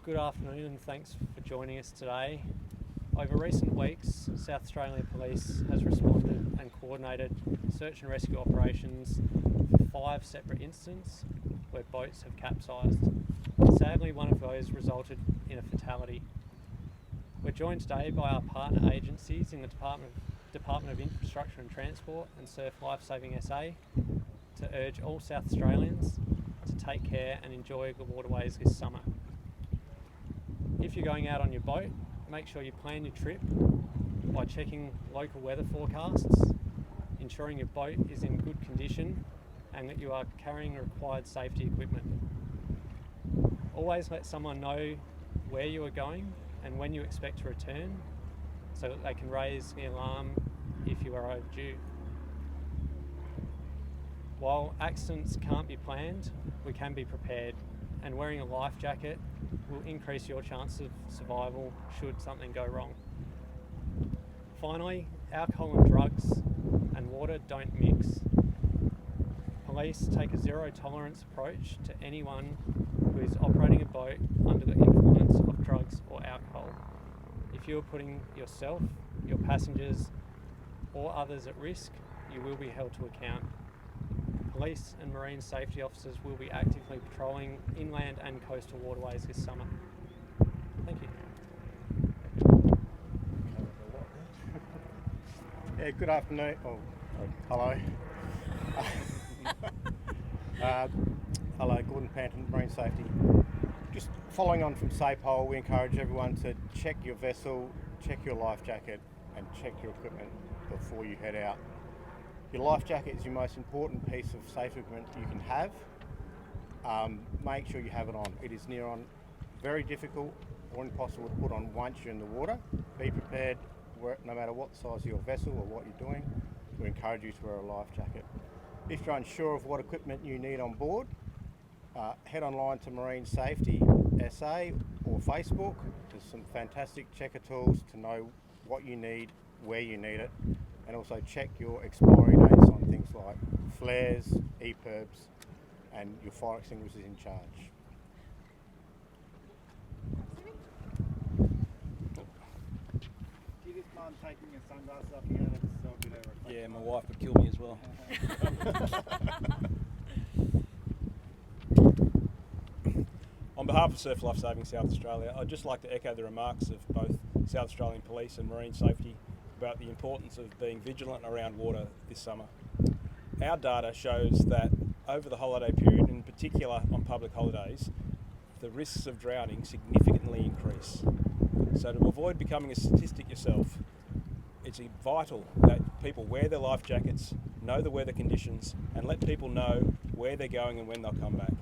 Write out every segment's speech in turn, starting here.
Good afternoon and thanks for joining us today. Over recent weeks, South Australian Police has responded and coordinated search and rescue operations for 5 separate incidents where boats have capsized. Sadly, one of those resulted in a fatality. We're joined today by our partner agencies in the Department of Infrastructure and Transport and Surf Lifesaving SA to urge all South Australians to take care and enjoy the waterways this summer. If you're going out on your boat, make sure you plan your trip by checking local weather forecasts, ensuring your boat is in good condition and that you are carrying required safety equipment. Always let someone know where you are going and when you expect to return so that they can raise the alarm if you are overdue. While accidents can't be planned, we can be prepared, and wearing a life jacket will increase your chance of survival should something go wrong. Finally, alcohol and drugs and water don't mix. Police take a zero tolerance approach to anyone who is operating a boat under the influence of drugs or alcohol. If you are putting yourself, your passengers or others at risk, you will be held to account. Police and marine safety officers will be actively patrolling inland and coastal waterways this summer. Thank you. Yeah, good afternoon. Hello. Hello, Gordon Panton, Marine Safety. Just following on from SAPOL, we encourage everyone to check your vessel, check your life jacket and check your equipment before you head out. Your life jacket is your most important piece of safety equipment you can have. Make sure you have it on. It is near on very difficult or impossible to put on once you're in the water. Be prepared, no matter what size of your vessel or what you're doing, we encourage you to wear a life jacket. If you're unsure of what equipment you need on board, head online to Marine Safety SA or Facebook. There's some fantastic checker tools to know what you need, where you need it, and also check your expiry dates on things like flares, EPIRBs, and your fire extinguishers in charge. Do you just mind taking your sunglasses off again? It's so a bit of a Yeah, my wife would kill me as well. On behalf of Surf Lifesaving South Australia, I'd just like to echo the remarks of both South Australian Police and Marine Safety about the importance of being vigilant around water this summer. Our data shows that over the holiday period, in particular on public holidays, the risks of drowning significantly increase. So to avoid becoming a statistic yourself, it's vital that people wear their life jackets, know the weather conditions, and let people know where they're going and when they'll come back.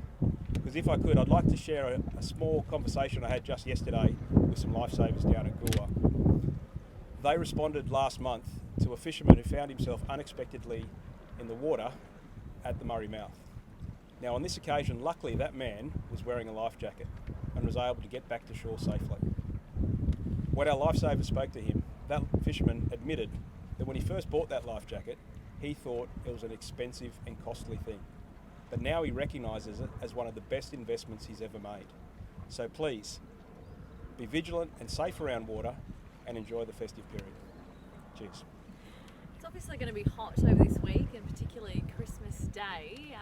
Because if I could, I'd like to share a small conversation I had just yesterday with some lifesavers down at Goolwa. They responded last month to a fisherman who found himself unexpectedly in the water at the Murray Mouth. Now on this occasion, luckily that man was wearing a life jacket and was able to get back to shore safely. When our lifesavers spoke to him, that fisherman admitted that when he first bought that life jacket, he thought it was an expensive and costly thing. But now he recognises it as one of the best investments he's ever made. So please, be vigilant and safe around water and enjoy the festive period. Cheers. It's obviously going to be hot over this week, and particularly Christmas Day.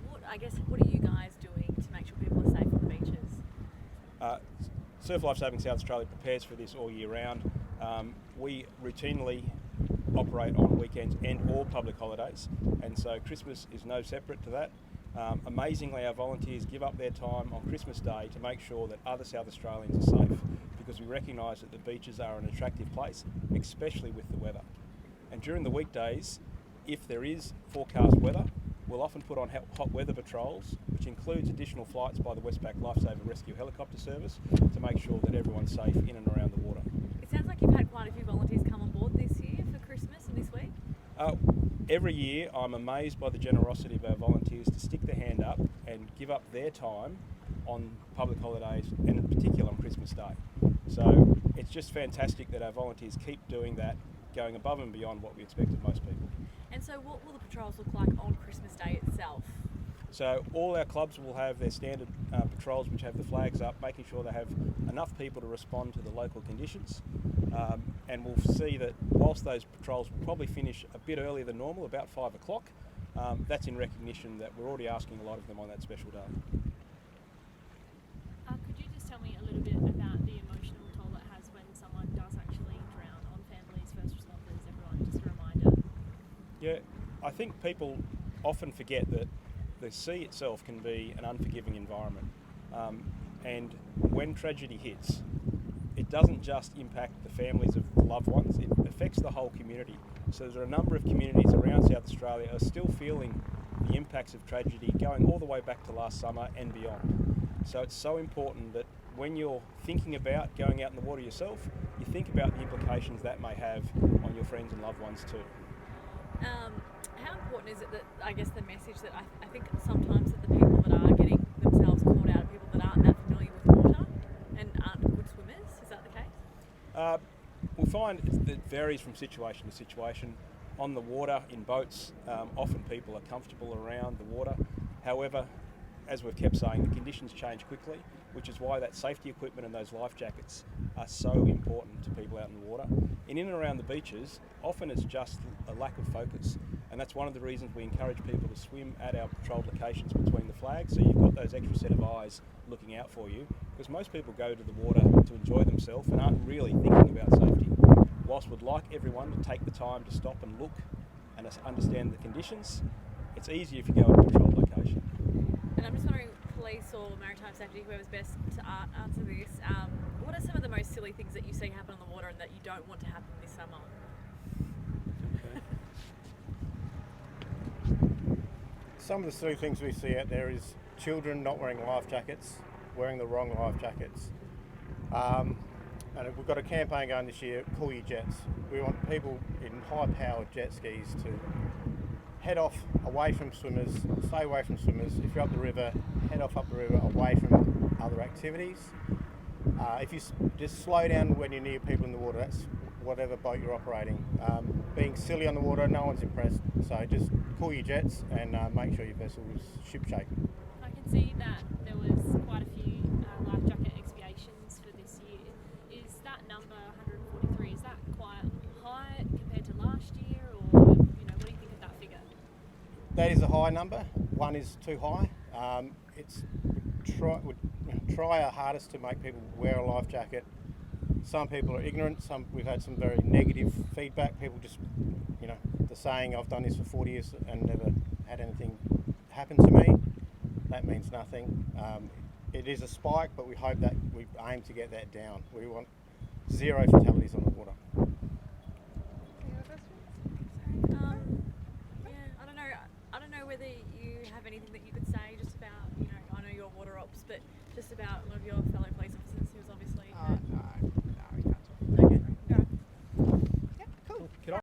What are you guys doing to make sure people are safe on the beaches? Surf Lifesaving South Australia prepares for this all year round. We routinely operate on weekends and all public holidays, and so Christmas is no separate to that. Amazingly, our volunteers give up their time on Christmas Day to make sure that other South Australians are safe, because we recognise that the beaches are an attractive place, especially with the weather. And during the weekdays, if there is forecast weather, we'll often put on hot weather patrols, which includes additional flights by the Westpac Lifesaver Rescue Helicopter Service to make sure that everyone's safe in and around the water. It sounds like you've had quite a few volunteers come on board this year for Christmas and this week. Every year I'm amazed by the generosity of our volunteers to stick their hand up and give up their time on public holidays, and in particular on Christmas Day. So it's just fantastic that our volunteers keep doing that, going above and beyond what we expect of most people. And so what will the patrols look like on Christmas Day itself? So all our clubs will have their standard patrols which have the flags up, making sure they have enough people to respond to the local conditions. And we'll see that whilst those patrols will probably finish a bit earlier than normal, about 5 o'clock, that's in recognition that we're already asking a lot of them on that special day. Could you just tell me a little bit about the emotional toll it has when someone does actually drown on families, first responders, everyone? Just a reminder. Yeah, I think people often forget that the sea itself can be an unforgiving environment. And when tragedy hits, it doesn't just impact the families of loved ones, it affects the whole community. So there are a number of communities around South Australia are still feeling the impacts of tragedy going all the way back to last summer and beyond. So it's so important that when you're thinking about going out in the water yourself, you think about the implications that may have on your friends and loved ones too. How important is it that, I guess, the message that I think sometimes that the people that are getting themselves caught out are people that aren't that familiar with water and aren't good swimmers? Is that the case? We'll find it varies from situation to situation. On the water, in boats, often people are comfortable around the water. However, as we've kept saying, the conditions change quickly, which is why that safety equipment and those life jackets are so important to people out in the water. And in and around the beaches, often it's just a lack of focus. And that's one of the reasons we encourage people to swim at our patrolled locations between the flags, so you've got those extra set of eyes looking out for you, because most people go to the water to enjoy themselves and aren't really thinking about safety. Whilst we'd like everyone to take the time to stop and look and understand the conditions, it's easier if you go to a patrolled location. And I'm just wondering, police or maritime safety, whoever's best to answer this, what are some of the most silly things that you see happen on the water and that you don't want to happen this summer? Some of the silly things we see out there is children not wearing life jackets, wearing the wrong life jackets. And we've got a campaign going this year, Cool Your Jets. We want people in high-powered jet skis to head off away from swimmers, stay away from swimmers. If you're up the river, head off up the river away from other activities. If you just slow down when you're near people in the water, that's whatever boat you're operating. Being silly on the water, no one's impressed. So just cool your jets and make sure your vessel is shipshape. I can see that there was quite a few life jacket expiations for this year. Is that number 143? Is that quite high compared to last year, or what do you think of that figure? That is a high number. One is too high. We try our hardest to make people wear a life jacket. Some people are ignorant. We've had some very negative feedback. People just, the saying, "I've done this for 40 years and never had anything happen to me." That means nothing. It is a spike, but we hope that we aim to get that down. We want 0 fatalities on the water. Any other questions? I don't know whether you have anything that you could say just about, I know you're water ops, but just about